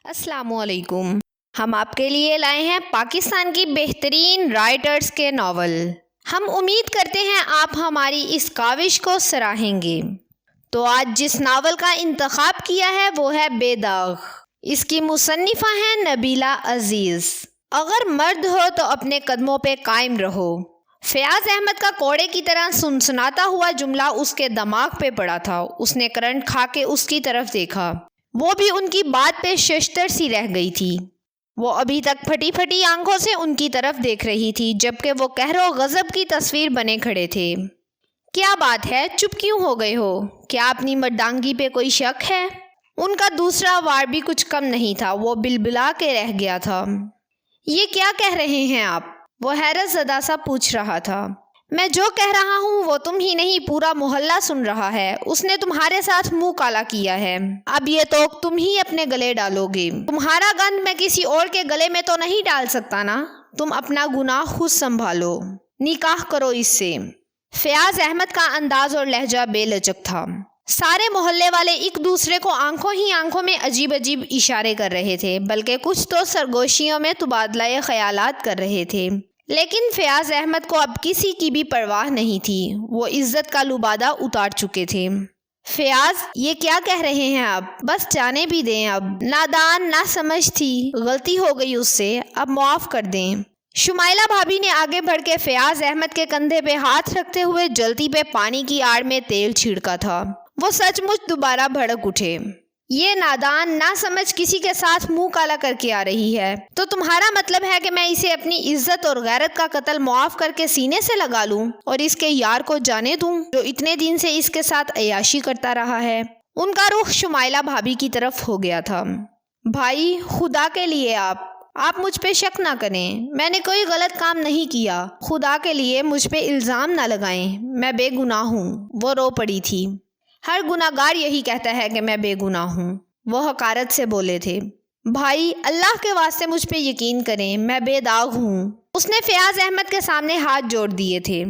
السلام علیکم۔ ہم آپ کے لیے لائے ہیں پاکستان کی بہترین رائٹرز کے ناول۔ ہم امید کرتے ہیں آپ ہماری اس کاوش کو سراہیں گے۔ تو آج جس ناول کا انتخاب کیا ہے وہ ہے بے داغ۔ اس کی مصنفہ ہیں نبیلہ عزیز۔ اگر مرد ہو تو اپنے قدموں پہ قائم رہو۔ فیاض احمد کا کوڑے کی طرح سنسناتا ہوا جملہ اس کے دماغ پہ پڑا تھا۔ اس نے کرنٹ کھا کے اس کی طرف دیکھا۔ وہ بھی ان کی بات پہ ششتر سی رہ گئی تھی۔ وہ ابھی تک پھٹی پھٹی آنکھوں سے ان کی طرف دیکھ رہی تھی جبکہ وہ قہر و غضب کی تصویر بنے کھڑے تھے۔ کیا بات ہے؟ چپ کیوں ہو گئے ہو؟ کیا اپنی مردانگی پہ کوئی شک ہے؟ ان کا دوسرا وار بھی کچھ کم نہیں تھا۔ وہ بلبلا کے رہ گیا تھا۔ یہ کیا کہہ رہے ہیں آپ؟ وہ حیرت زدہ سا پوچھ رہا تھا۔ میں جو کہہ رہا ہوں وہ تم ہی نہیں پورا محلہ سن رہا ہے۔ اس نے تمہارے ساتھ منہ کالا کیا ہے۔ اب یہ توک تم ہی اپنے گلے ڈالو گے۔ تمہارا گند میں کسی اور کے گلے میں تو نہیں ڈال سکتا نا۔ تم اپنا گناہ خود سنبھالو۔ نکاح کرو اس سے۔ فیاض احمد کا انداز اور لہجہ بے لچک تھا۔ سارے محلے والے ایک دوسرے کو آنکھوں ہی آنکھوں میں عجیب عجیب اشارے کر رہے تھے، بلکہ کچھ تو سرگوشیوں میں تبادلہ خیالات کر رہے تھے۔ لیکن فیاض احمد کو اب کسی کی بھی پرواہ نہیں تھی۔ وہ عزت کا لبادہ اتار چکے تھے۔ فیاض، یہ کیا کہہ رہے ہیں آپ؟ بس جانے بھی دیں اب۔ نادان، نہ سمجھ تھی، غلطی ہو گئی اس سے، اب معاف کر دیں۔ شمائلہ بھابی نے آگے بڑھ کے فیاض احمد کے کندھے پہ ہاتھ رکھتے ہوئے جلتی پہ پانی کی آڑ میں تیل چھڑکا تھا۔ وہ سچ مچ دوبارہ بھڑک اٹھے۔ یہ نادان، نہ سمجھ کسی کے ساتھ منہ کالا کر کے آ رہی ہے تو تمہارا مطلب ہے کہ میں اسے اپنی عزت اور غیرت کا قتل معاف کر کے سینے سے لگا لوں اور اس کے یار کو جانے دوں جو اتنے دن سے اس کے ساتھ عیاشی کرتا رہا ہے؟ ان کا رخ شمائلہ بھابی کی طرف ہو گیا تھا۔ بھائی، خدا کے لیے آپ مجھ پہ شک نہ کریں۔ میں نے کوئی غلط کام نہیں کیا۔ خدا کے لیے مجھ پہ الزام نہ لگائیں۔ میں بے گناہ ہوں۔ وہ رو پڑی تھی۔ ہر گناہ گار یہی کہتا ہے کہ میں بے گناہ ہوں، وہ حقارت سے بولے تھے۔ بھائی، اللہ کے واسطے مجھ پہ یقین کریں، میں بے داغ ہوں۔ اس نے فیاض احمد کے سامنے ہاتھ جوڑ دیے تھے۔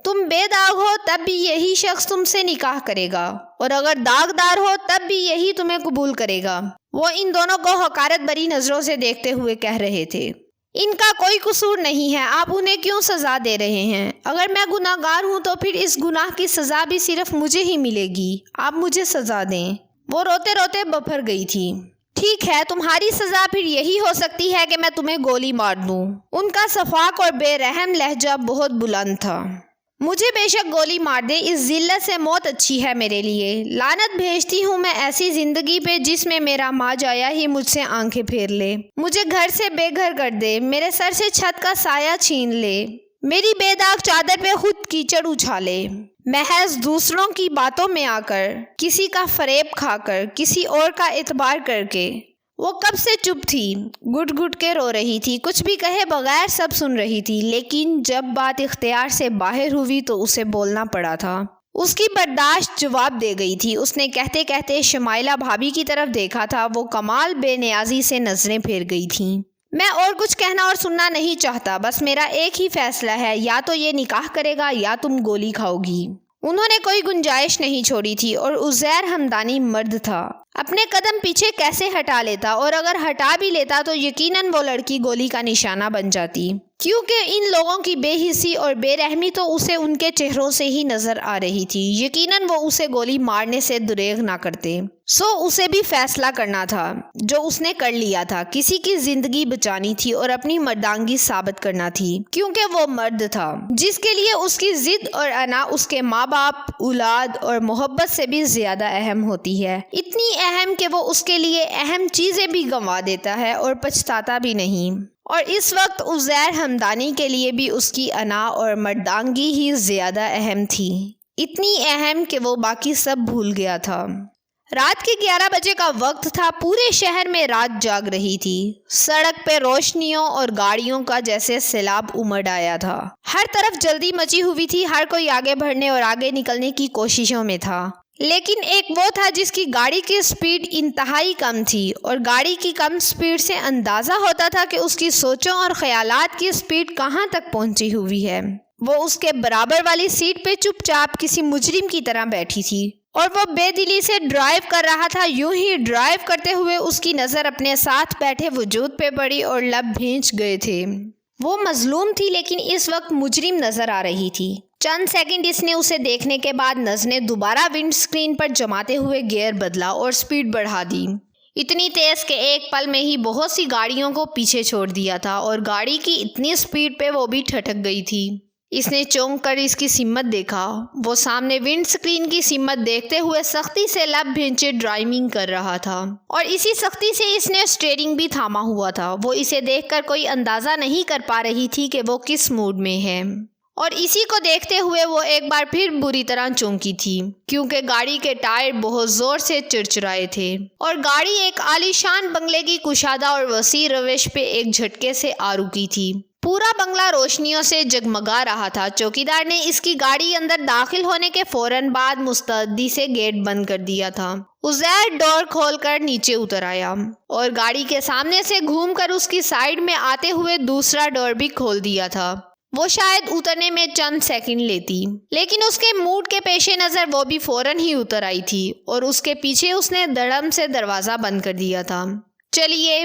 تم بے داغ ہو تب بھی یہی شخص تم سے نکاح کرے گا، اور اگر داغدار ہو تب بھی یہی تمہیں قبول کرے گا۔ وہ ان دونوں کو حقارت بری نظروں سے دیکھتے ہوئے کہہ رہے تھے۔ ان کا کوئی قصور نہیں ہے، آپ انہیں کیوں سزا دے رہے ہیں؟ اگر میں گناہ گار ہوں تو پھر اس گناہ کی سزا بھی صرف مجھے ہی ملے گی۔ آپ مجھے سزا دیں۔ وہ روتے روتے بپھر گئی تھی۔ ٹھیک ہے، تمہاری سزا پھر یہی ہو سکتی ہے کہ میں تمہیں گولی مار دوں۔ ان کا شفاق اور بے رحم لہجہ بہت بلند تھا۔ مجھے بے شک گولی مار دے، اس ذلت سے موت اچھی ہے میرے لیے۔ لعنت بھیجتی ہوں میں ایسی زندگی پہ جس میں میرا ماں جایا ہی مجھ سے آنکھیں پھیر لے، مجھے گھر سے بے گھر کر دے، میرے سر سے چھت کا سایہ چھین لے، میری بے داغ چادر پہ خود کیچڑ اچھالے، محض دوسروں کی باتوں میں آ کر، کسی کا فریب کھا کر، کسی اور کا اعتبار کر کے۔ وہ کب سے چپ تھی، گٹ گٹ کے رو رہی تھی، کچھ بھی کہے بغیر سب سن رہی تھی، لیکن جب بات اختیار سے باہر ہوئی تو اسے بولنا پڑا تھا۔ اس کی برداشت جواب دے گئی تھی۔ اس نے کہتے کہتے شمائلہ بھابی کی طرف دیکھا تھا۔ وہ کمال بے نیازی سے نظریں پھیر گئی تھیں۔ میں اور کچھ کہنا اور سننا نہیں چاہتا، بس میرا ایک ہی فیصلہ ہے، یا تو یہ نکاح کرے گا یا تم گولی کھاؤ گی۔ انہوں نے کوئی گنجائش نہیں چھوڑی تھی، اور عزیر ہمدانی مرد تھا، اپنے قدم پیچھے کیسے ہٹا لیتا، اور اگر ہٹا بھی لیتا تو یقیناً وہ لڑکی گولی کا نشانہ بن جاتی، کیونکہ ان لوگوں کی بے حسی اور بے رحمی تو اسے ان کے چہروں سے ہی نظر آ رہی تھی۔ یقیناً وہ اسے گولی مارنے سے دریغ نہ کرتے۔ سو اسے بھی فیصلہ کرنا تھا جو اس نے کر لیا تھا۔ کسی کی زندگی بچانی تھی اور اپنی مردانگی ثابت کرنا تھی، کیونکہ وہ مرد تھا جس کے لیے اس کی ضد اور انا اس کے ماں باپ، اولاد اور محبت سے بھی زیادہ اہم ہوتی ہے، اتنی اہم کہ وہ اس کے لیے اہم چیزیں بھی گنوا دیتا ہے اور پچھتاتا بھی نہیں۔ اور اس وقت عزیر ہمدانی کے لیے بھی اس کی انا اور مردانگی ہی زیادہ اہم تھی، اتنی اہم کہ وہ باقی سب بھول گیا تھا۔ رات کے 11 بجے کا وقت تھا۔ پورے شہر میں رات جاگ رہی تھی۔ سڑک پہ روشنیوں اور گاڑیوں کا جیسے سیلاب امڑ آیا تھا۔ ہر طرف جلدی مچی ہوئی تھی، ہر کوئی آگے بڑھنے اور آگے نکلنے کی کوششوں میں تھا، لیکن ایک وہ تھا جس کی گاڑی کی سپیڈ انتہائی کم تھی، اور گاڑی کی کم سپیڈ سے اندازہ ہوتا تھا کہ اس کی سوچوں اور خیالات کی سپیڈ کہاں تک پہنچی ہوئی ہے۔ وہ اس کے برابر والی سیٹ پہ چپ چاپ کسی مجرم کی طرح بیٹھی تھی، اور وہ بے دلی سے ڈرائیو کر رہا تھا۔ یوں ہی ڈرائیو کرتے ہوئے اس کی نظر اپنے ساتھ بیٹھے وجود پہ پڑی اور لب بھینچ گئے تھے۔ وہ مظلوم تھی لیکن اس وقت مجرم نظر آ رہی تھی۔ چند سیکنڈ اس نے اسے دیکھنے کے بعد نظریں دوبارہ ونڈ سکرین پر جماتے ہوئے گیئر بدلا اور سپیڈ بڑھا دی، اتنی تیز کہ ایک پل میں ہی بہت سی گاڑیوں کو پیچھے چھوڑ دیا تھا، اور گاڑی کی اتنی سپیڈ پہ وہ بھی ٹھٹک گئی تھی۔ اس نے چونک کر اس کی سمت دیکھا۔ وہ سامنے ونڈ سکرین کی سمت دیکھتے ہوئے سختی سے لب بھینچے ڈرائیونگ کر رہا تھا، اور اسی سختی سے اس نے اسٹیئرنگ بھی تھاما ہوا تھا۔ وہ اسے دیکھ کر کوئی اندازہ نہیں کر پا رہی تھی کہ وہ کس موڈ میں ہے، اور اسی کو دیکھتے ہوئے وہ ایک بار پھر بری طرح چونکی تھی، کیونکہ گاڑی کے ٹائر بہت زور سے چرچرائے تھے، اور گاڑی ایک عالیشان بنگلے کی کشادہ اور وسیع روش پہ ایک جھٹکے سے آ رکی تھی۔ پورا بنگلہ روشنیوں سے جگمگا رہا تھا۔ چوکیدار نے اس کی گاڑی اندر داخل ہونے کے فوراً بعد مستعدی سے گیٹ بند کر دیا تھا۔ عزیر ڈور کھول کر نیچے اتر آیا، اور گاڑی کے سامنے سے گھوم کر اس کی سائیڈ میں آتے ہوئے دوسرا ڈور بھی کھول دیا تھا۔ وہ شاید اترنے میں چند سیکنڈ لیتی، لیکن اس کے موڈ کے پیش نظر وہ بھی فوراً ہی اتر آئی تھی، اور اس کے پیچھے اس نے دڑم سے دروازہ بند کر دیا تھا۔ چلیے،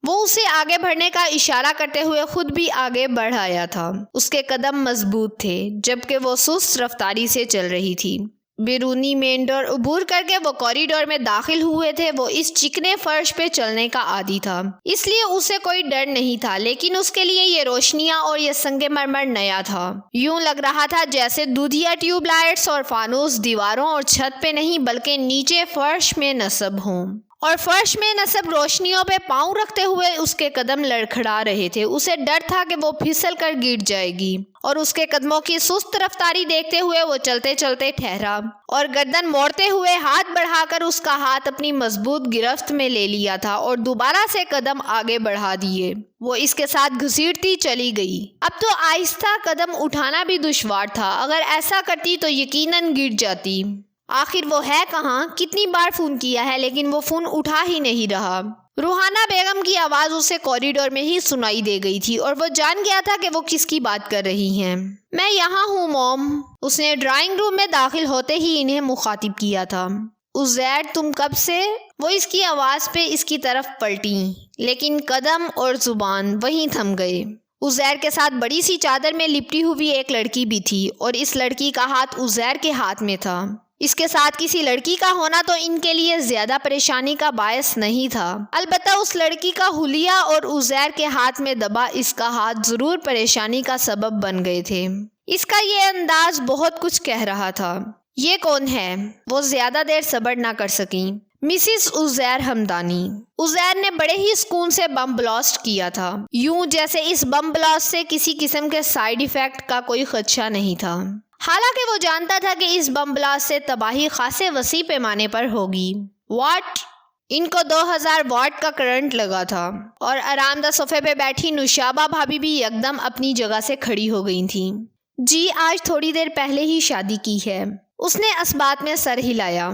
وہ اسے آگے بڑھنے کا اشارہ کرتے ہوئے خود بھی آگے بڑھ آیا تھا۔ اس کے قدم مضبوط تھے، جبکہ وہ سست رفتاری سے چل رہی تھی۔ بیرونی مین ڈور عبور کر کے وہ کوریڈور میں داخل ہوئے تھے۔ وہ اس چکنے فرش پہ چلنے کا عادی تھا، اس لیے اسے کوئی ڈر نہیں تھا، لیکن اس کے لیے یہ روشنیاں اور یہ سنگ مرمر نیا تھا۔ یوں لگ رہا تھا جیسے دودھیا ٹیوب لائٹس اور فانوس دیواروں اور چھت پہ نہیں بلکہ نیچے فرش میں نصب ہوں، اور فرش میں نصب روشنیوں پہ پاؤں رکھتے ہوئے اس کے قدم لڑکھڑا رہے تھے۔ اسے ڈر تھا کہ وہ پھسل کر گر جائے گی، اور اس کے قدموں کی سست رفتاری دیکھتے ہوئے وہ چلتے چلتے ٹھہرا، اور گردن موڑتے ہوئے ہاتھ بڑھا کر اس کا ہاتھ اپنی مضبوط گرفت میں لے لیا تھا، اور دوبارہ سے قدم آگے بڑھا دیے۔ وہ اس کے ساتھ گھسیٹتی چلی گئی۔ اب تو آہستہ قدم اٹھانا بھی دشوار تھا، اگر ایسا کرتی تو یقیناً گر جاتی۔ آخر وہ ہے کہاں؟ کتنی بار فون کیا ہے لیکن وہ فون اٹھا ہی نہیں رہا۔ روحانہ بیگم کی آواز اسے کوریڈور میں ہی سنائی دے گئی تھی، اور وہ جان گیا تھا کہ وہ کس کی بات کر رہی ہیں۔ میں یہاں ہوں موم، اس نے ڈرائنگ روم میں داخل ہوتے ہی انہیں مخاطب کیا تھا۔ عزیر، تم کب سے؟ وہ اس کی آواز پہ اس کی طرف پلٹی، لیکن قدم اور زبان وہیں تھم گئے۔ عزیر کے ساتھ بڑی سی چادر میں لپٹی ہوئی ایک لڑکی بھی تھی، اور اس لڑکی کا ہاتھ عزیر کے ہاتھ میں تھا۔ اس کے ساتھ کسی لڑکی کا ہونا تو ان کے لیے زیادہ پریشانی کا باعث نہیں تھا، البتہ اس لڑکی کا حلیہ اور عزیر کے ہاتھ میں دبا اس کا ہاتھ ضرور پریشانی کا سبب بن گئے تھے۔ اس کا یہ انداز بہت کچھ کہہ رہا تھا۔ یہ کون ہے؟ وہ زیادہ دیر صبر نہ کر سکیں۔ مسز عزیر ہمدانی۔ عزیر نے بڑے ہی سکون سے بم بلاسٹ کیا تھا، یوں جیسے اس بم بلاسٹ سے کسی قسم کے سائیڈ ایفیکٹ کا کوئی خدشہ نہیں تھا، حالانکہ وہ جانتا تھا کہ اس بم بلاسٹ سے تباہی خاصے وسیع پیمانے پر ہوگی۔ واٹ؟ ان کو 2000 واٹ کا کرنٹ لگا تھا، اور آرام دہ صوفے پہ بیٹھی نوشابہ بھابھی بھی یکدم اپنی جگہ سے کھڑی ہو گئی تھیں۔ جی، آج تھوڑی دیر پہلے ہی شادی کی ہے، اس نے اس بات میں سر ہلایا۔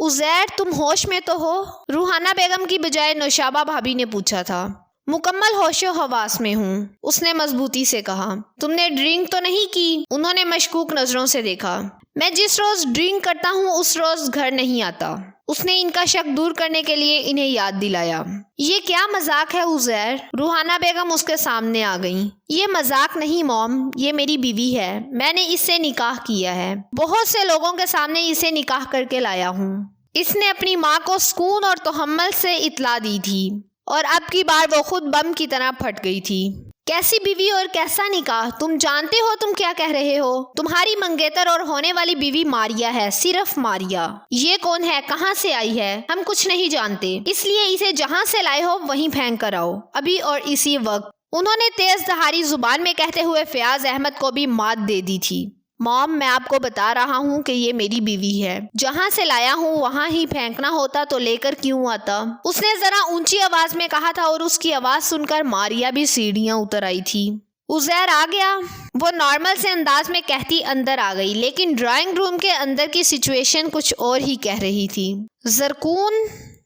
عزیر، تم ہوش میں تو ہو؟ روحانہ بیگم کی بجائے نوشابہ بھابھی نے پوچھا تھا۔ مکمل ہوش و حواس میں ہوں، اس نے مضبوطی سے کہا۔ تم نے ڈرنک تو نہیں کی؟ انہوں نے مشکوک نظروں سے دیکھا۔ میں جس روز ڈرنک کرتا ہوں اس روز گھر نہیں آتا، اس نے ان کا شک دور کرنے کے لیے انہیں یاد دلایا۔ یہ کیا مذاق ہے عزیر؟ روحانہ بیگم اس کے سامنے آ گئیں۔ یہ مذاق نہیں موم، یہ میری بیوی ہے، میں نے اس سے نکاح کیا ہے، بہت سے لوگوں کے سامنے اسے نکاح کر کے لایا ہوں۔ اس نے اپنی ماں کو سکون اور تحمل سے اطلاع دی تھی، اور اب کی بار وہ خود بم کی طرح پھٹ گئی تھی۔ کیسی بیوی اور کیسا نکاح؟ تم جانتے ہو تم کیا کہہ رہے ہو؟ تمہاری منگیتر اور ہونے والی بیوی ماریا ہے، صرف ماریا۔ یہ کون ہے؟ کہاں سے آئی ہے؟ ہم کچھ نہیں جانتے، اس لیے اسے جہاں سے لائے ہو وہیں پھینک کر آؤ، ابھی اور اسی وقت۔ انہوں نے تیز دھاری زبان میں کہتے ہوئے فیاض احمد کو بھی مات دے دی تھی۔ موم، میں آپ کو بتا رہا ہوں کہ یہ میری بیوی ہے، جہاں سے لایا ہوں وہاں ہی پھینکنا ہوتا تو لے کر کیوں آتا؟ اس نے ذرا اونچی آواز میں کہا تھا، اور اس کی آواز سن کر ماریا بھی سیڑھیاں اتر آئی تھی۔ عزیر آ گیا، وہ نارمل سے انداز میں کہتی اندر آ گئی، لیکن ڈرائنگ روم کے اندر کی سچویشن کچھ اور ہی کہہ رہی تھی۔ زرکون؟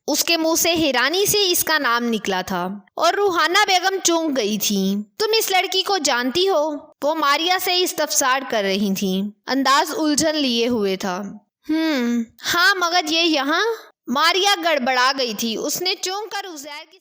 اس کے منہ سے حیرانی سے اس کا نام نکلا تھا، اور روحانہ بیگم چونک گئی تھی۔ تم اس لڑکی کو جانتی ہو؟ وہ ماریا سے استفسار کر رہی تھیں، انداز الجھن لیے ہوئے تھا۔ ہاں مگر یہ یہاں؟ ماریا گڑبڑا گئی تھی۔ اس نے چونک کر عزیر کی